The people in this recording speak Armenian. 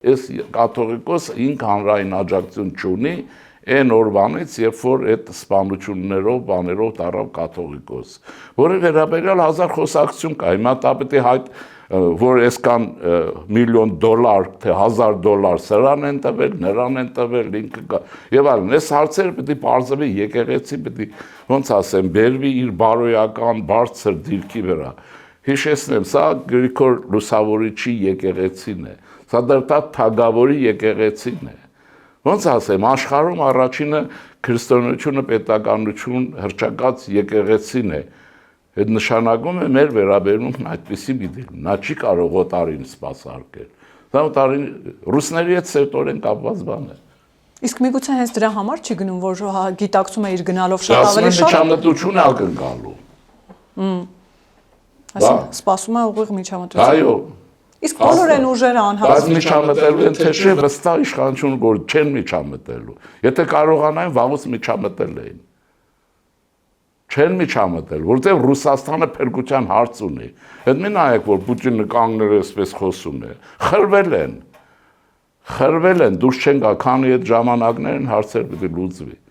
Այս կաթողիկոսը ինք հանրային աջակցություն չունի այն օրվանից, երբ որ այդ սպանություններով, բաներով դառավ կաթողիկոս, որի վերաբերյալ հազար խոսակցություն կա, հիմա դա պետք է որ այսքան միլիոն դոլար, թե $1000 սրան են տվել, նրան են տվել, ինքը կա, եւ այլն, այս հարցերը պետք է բարձրվի եկեղեցի, պետք է, ոնց ասեմ, բերվի իր բարոյական բարձր դիրքի վրա։ Հիշեցնեմ, սա Գրիգոր Լուսավորիչի եկեղեցին է, սա դեռ թագավորի եկեղեցին է։ Ոնց ասեմ, աշխարհում առաջինը քրիստոնեությունը պետականություն հռչակած եկեղեցին է։ Այդ նշանակում է մեր վերաբերմունքն այդպեսի մի դեպք, նա չի կարող օտարին սպասարկել։ Դա օտարին ռուսների հետ սերտորեն կապված բան է։ Իսկ միգուցե հենց դրա համար չի գնում, որ գիտակցում է իր գնալով շատ ավելի շատ։ Միջամտություն ակնկալու։ Այսինքն սպասում է ուղիղ միջամտություն։ Այո։ Իսկ բոլոր այն ուժերը անհավատ։ Բայց միջամտելու են թե չէ, վստահ իշխանություն որ չեն միջամտելու։ Եթե կարողանային, վաղուց միջամտել էին։ Չեն միջամտել, որտեղ Ռուսաստանը փրկության հարց ունի։ Այդ մի նայեք, որ Պուտինը կանգնել է այսպես խոսում է։ Խրվել են, դուրս չեն գա, քանի այդ ժամանակներն հարցեր պետք է լուծվի։